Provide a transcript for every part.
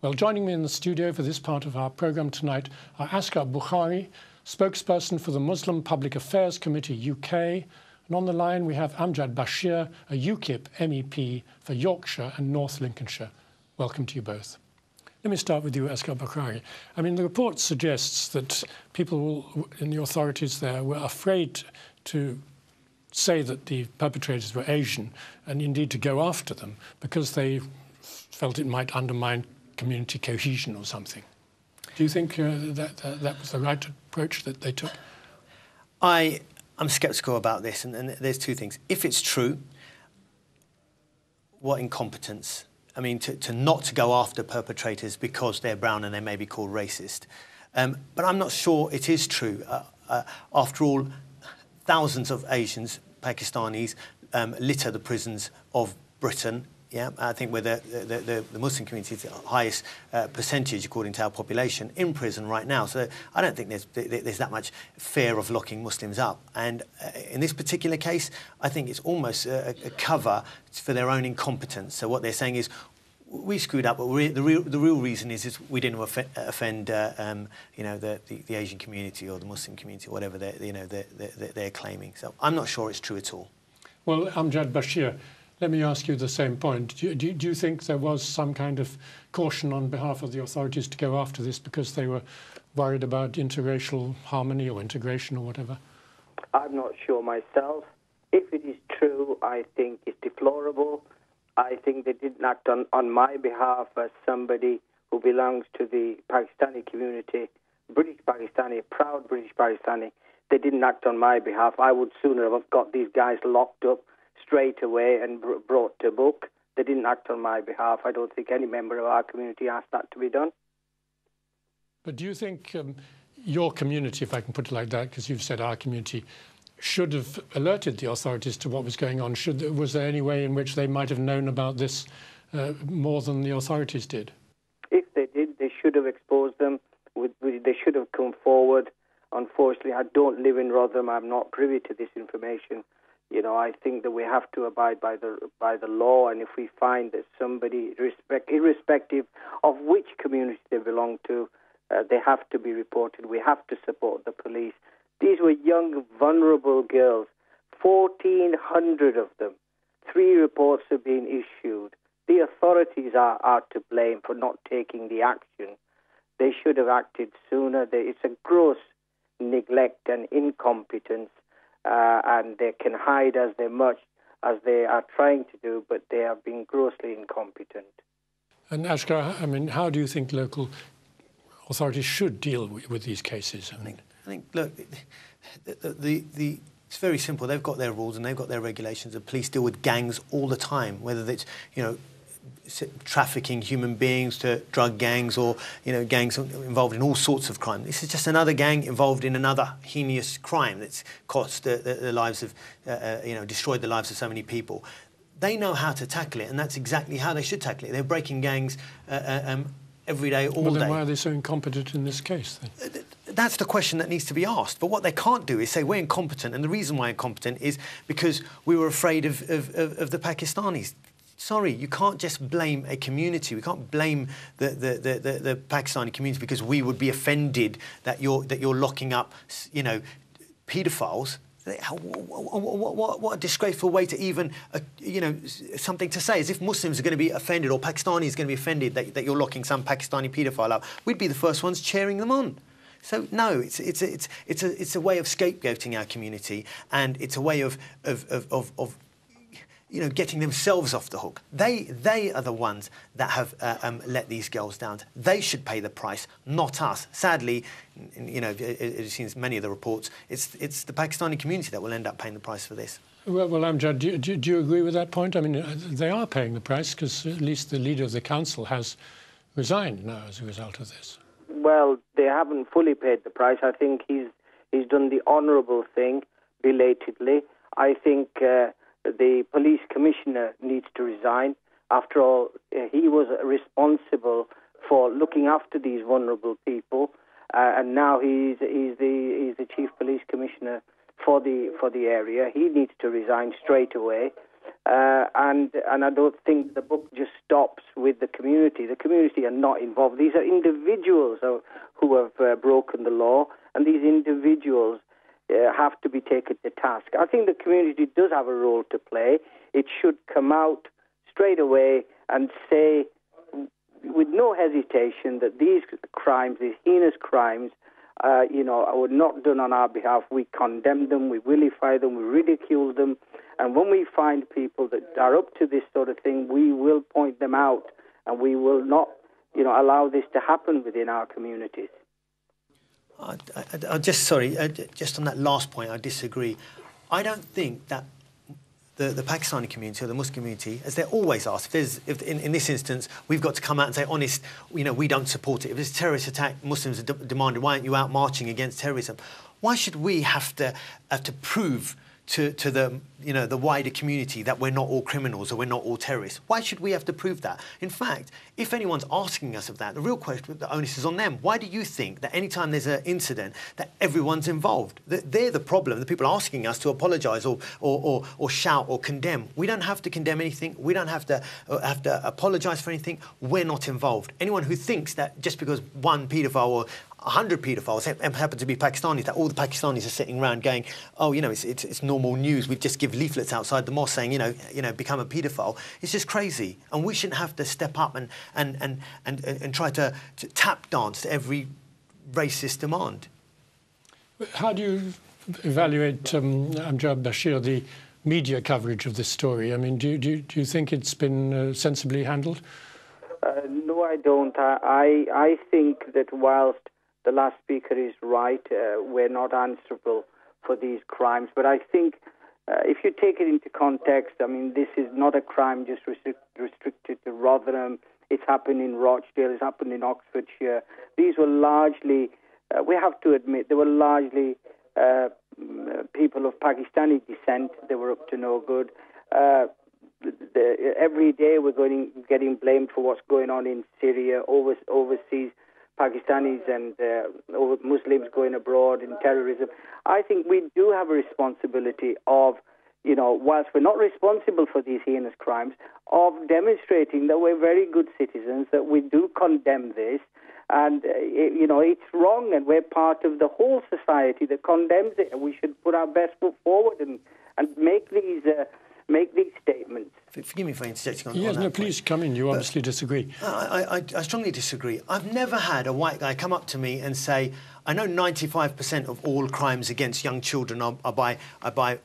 Well, joining me in the studio for this part of our programme tonight are Asghar Bukhari, spokesperson for the Muslim Public Affairs Committee UK, and on the line we have Amjad Bashir, a UKIP MEP for Yorkshire and North Lincolnshire. Welcome to you both. Let me start with you, Asghar Bukhari. I mean, the report suggests that people in the authorities there were afraid to say that the perpetrators were Asian and indeed to go after them because they felt it might undermine community cohesion or something. Do you think that was the right approach that they took? I'm sceptical about this, and there's two things. If it's true, what incompetence. I mean, to not to go after perpetrators because they're brown and they may be called racist. But I'm not sure it is true. After all, thousands of Asians, Pakistanis, litter the prisons of Britain. Yeah, I think we're the Muslim community's highest percentage according to our population in prison right now. So I don't think there's that much fear of locking Muslims up. And in this particular case, I think it's almost a cover for their own incompetence. So what they're saying is, we screwed up, but the real reason is we didn't offend you know, the Asian community or the Muslim community, or whatever they're claiming. So I'm not sure it's true at all. Well, Amjad Bashir, let me ask you the same point. Do you think there was some kind of caution on behalf of the authorities to go after this because they were worried about interracial harmony or integration or whatever? I'm not sure myself. If it is true, I think it's deplorable. I think they didn't act on my behalf as somebody who belongs to the Pakistani community, British Pakistani, proud British Pakistani. They didn't act on my behalf. I would sooner have got these guys locked up straight away and brought to book. They didn't act on my behalf. I don't think any member of our community asked that to be done. But do you think your community, if I can put it like that, because you've said our community, should have alerted the authorities to what was going on? Was there any way in which they might have known about this more than the authorities did? If they did, they should have exposed them. They should have come forward. Unfortunately, I don't live in Rotherham. I'm not privy to this information. You know, I think that we have to abide by the law, and if we find that somebody, irrespective of which community they belong to, they have to be reported. We have to support the police. These were young, vulnerable girls, 1,400 of them. 3 reports have been issued. The authorities are to blame for not taking the action. They should have acted sooner. It's a gross neglect and incompetence. And they can hide as much as they are trying to do, but they have been grossly incompetent. And Asghar, I mean, how do you think local authorities should deal with these cases? I think look, it's very simple. They've got their rules and they've got their regulations. The police deal with gangs all the time, whether it's, you know, trafficking human beings to drug gangs or, you know, gangs involved in all sorts of crime. This is just another gang involved in another heinous crime that's cost the lives of, you know, destroyed the lives of so many people. They know how to tackle it, and that's exactly how they should tackle it. They're breaking gangs every day, all day. Well, then why are they so incompetent in this case, then? That's the question that needs to be asked. But what they can't do is say we're incompetent, and the reason why incompetent is because we were afraid of the Pakistanis. Sorry, you can't just blame a community. We can't blame the Pakistani community because we would be offended that you're locking up, you know, paedophiles. What a disgraceful way to even, you know, something to say, as if Muslims are going to be offended or Pakistanis are going to be offended that you're locking some Pakistani paedophile up. We'd be the first ones cheering them on. So no, it's a way of scapegoating our community, and it's a way of you know, getting themselves off the hook. They are the ones that have let these girls down. They should pay the price, not us. Sadly, you know, it seems many of the reports, it's the Pakistani community that will end up paying the price for this. Well, Amjad, do you agree with that point? I mean, they are paying the price because at least the leader of the council has resigned now as a result of this. Well, they haven't fully paid the price. I think he's done the honourable thing belatedly. I think the police commissioner needs to resign. After all, he was responsible for looking after these vulnerable people, and now he's the chief police commissioner for the area. He needs to resign straight away. And I don't think the book just stops with the community. The community are not involved. These are individuals who have broken the law, and these individuals have to be taken to task. I think the community does have a role to play. It should come out straight away and say with no hesitation that these crimes, these heinous crimes, were not done on our behalf. We condemn them, we vilify them, we ridicule them, and when we find people that are up to this sort of thing, we will point them out, and we will not, allow this to happen within our communities. Just on that last point, I disagree. I don't think that the Pakistani community or the Muslim community, as they're always asked, if in this instance, we've got to come out and say, honest, we don't support it. If it's a terrorist attack, Muslims are demanded, why aren't you out marching against terrorism? Why should we have to prove to the wider community that we're not all criminals or we're not all terrorists? Why should we have to prove that? In fact, if anyone's asking us of that, the real question, the onus is on them. Why do you think that any time there's an incident that everyone's involved? They're the problem, the people asking us to apologise or shout or condemn. We don't have to condemn anything. We don't have to apologise for anything. We're not involved. Anyone who thinks that just because one paedophile or 100 paedophiles happen to be Pakistanis, that all the Pakistanis are sitting around going, oh, it's normal news. We just give leaflets outside the mosque saying, become a paedophile. It's just crazy. And we shouldn't have to step up and try to tap dance to every racist demand. How do you evaluate, Amjad Bashir, the media coverage of this story? I mean, do you think it's been sensibly handled? No, I don't. I think that whilst the last speaker is right, we're not answerable for these crimes. But I think if you take it into context, I mean, this is not a crime just restricted to Rotherham. It's happened in Rochdale. It's happened in Oxfordshire. These were largely, we have to admit, they were largely people of Pakistani descent. They were up to no good. Every day we're getting blamed for what's going on in Syria, overseas Pakistanis and Muslims going abroad in terrorism. I think we do have a responsibility of, whilst we're not responsible for these heinous crimes, of demonstrating that we're very good citizens, that we do condemn this, and, it's wrong, and we're part of the whole society that condemns it, and we should put our best foot forward and make these statements. Forgive me for interjecting on that. Yes, no, please come in. You obviously disagree. I strongly disagree. I've never had a white guy come up to me and say, I know 95% of all crimes against young children are by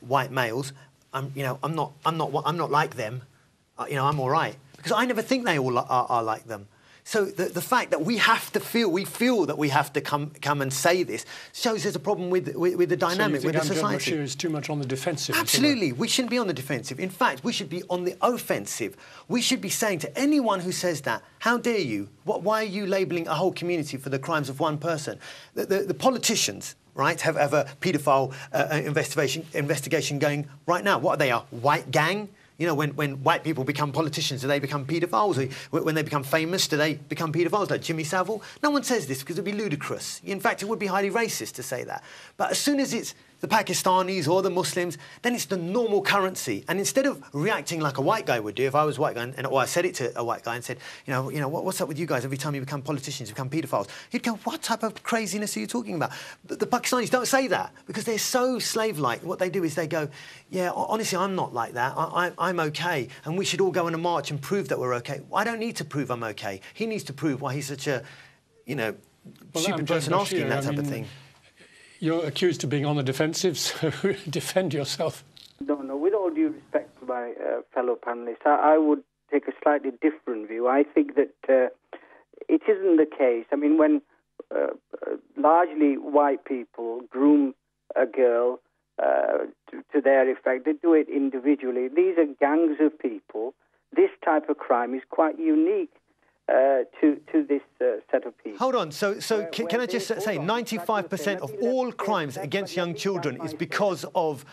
white males. I'm not like them. I'm all right, because I never think they all are like them. So the fact that we feel that we have to come and say this shows there's a problem with the dynamic, with the society. Amjad Bashir is too much on the defensive. Absolutely, we shouldn't be on the defensive. In fact, we should be on the offensive. We should be saying to anyone who says that, how dare you? Why are you labelling a whole community for the crimes of one person? The politicians, right, have a paedophile investigation going right now. What are they, a white gang? When white people become politicians, do they become paedophiles? Or when they become famous, do they become paedophiles, like Jimmy Savile? No one says this because it would be ludicrous. In fact, it would be highly racist to say that. But as soon as it's the Pakistanis or the Muslims, then it's the normal currency. And instead of reacting like a white guy would do, if I was a white guy, or I said it to a white guy and said, what's up with you guys? Every time you become politicians, you become paedophiles. He'd go, what type of craziness are you talking about? But the Pakistanis don't say that because they're so slave-like. What they do is they go, yeah, honestly, I'm not like that. I'm okay. And we should all go on a march and prove that we're okay. I don't need to prove I'm okay. He needs to prove why he's such a, stupid person asking that type of thing. You're accused of being on the defensive, so defend yourself. No, with all due respect to my fellow panellists, I would take a slightly different view. I think that it isn't the case. I mean, when largely white people groom a girl to their effect, they do it individually. These are gangs of people. This type of crime is quite unique to this set of people. Hold on. So can I just say, 95% of all crimes against young children is because of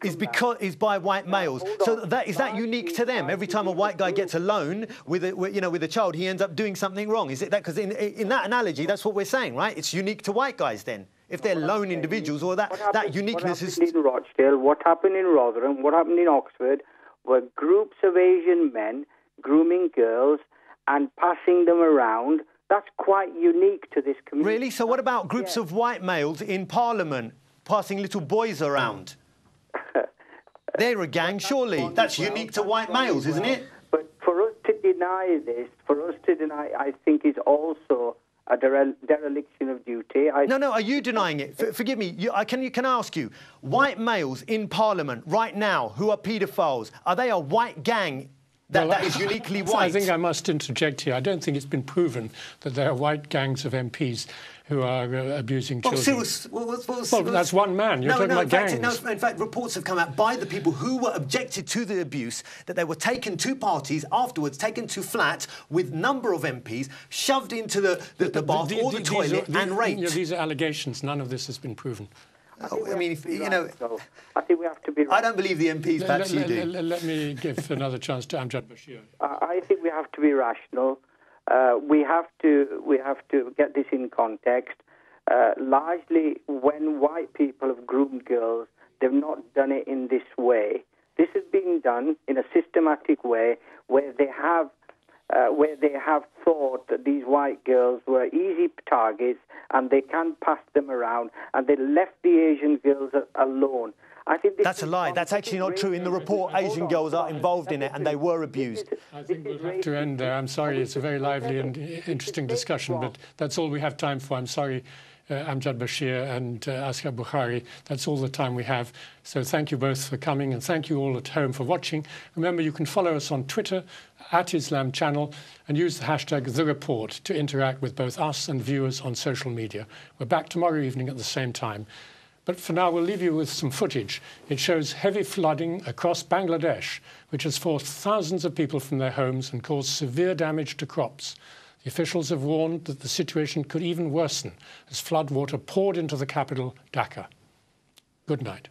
is by white males. So is that unique to them? Every time a white guy gets a loan with a child, he ends up doing something wrong. Is it that? Because in that analogy, that's what we're saying, right? It's unique to white guys then. If they're lone individuals, or that uniqueness is. What happened in Rochdale, what happened in Rotherham, what happened in Oxford, were groups of Asian men grooming girls and passing them around. That's quite unique to this community. Really? So what about groups of white males in Parliament passing little boys around? They're a gang, surely. That's unique to white males, isn't it? But for us to deny this, I think, is also a dereliction of duty. No, are you denying it? Forgive me, can I ask you, white males in Parliament right now who are paedophiles, are they a white gang that is uniquely white? I think I must interject here. I don't think it's been proven that there are white gangs of MPs who are abusing children. Well, that's one man. You're talking about gangs. In fact, reports have come out by the people who were objected to the abuse that they were taken to parties afterwards, taken to flats with number of MPs, shoved into the bath or the toilet and raped. These are allegations. None of this has been proven. I mean, you know, I think we have to be right. I don't believe the MPs, perhaps you do. Let me give another chance to Amjad Bashir. I think we have to be rational. We have to get this in context. Largely, when white people have groomed girls, they've not done it in this way. This is being done in a systematic way where they have thought that these white girls were easy targets and they can pass them around, and they left the Asian girls alone. I think that's a lie. That's actually not true. In the report, Asian girls are involved in it and they were abused. I think we'll have to end there. I'm sorry, it's a very lively and interesting discussion, but that's all we have time for. I'm sorry, Amjad Bashir and Asghar Bukhari. That's all the time we have. So thank you both for coming, and thank you all at home for watching. Remember, you can follow us on Twitter @Islam Channel and use the hashtag #TheReport to interact with both us and viewers on social media. We're back tomorrow evening at the same time. But for now, we'll leave you with some footage. It shows heavy flooding across Bangladesh, which has forced thousands of people from their homes and caused severe damage to crops. The officials have warned that the situation could even worsen as floodwater poured into the capital, Dhaka. Good night.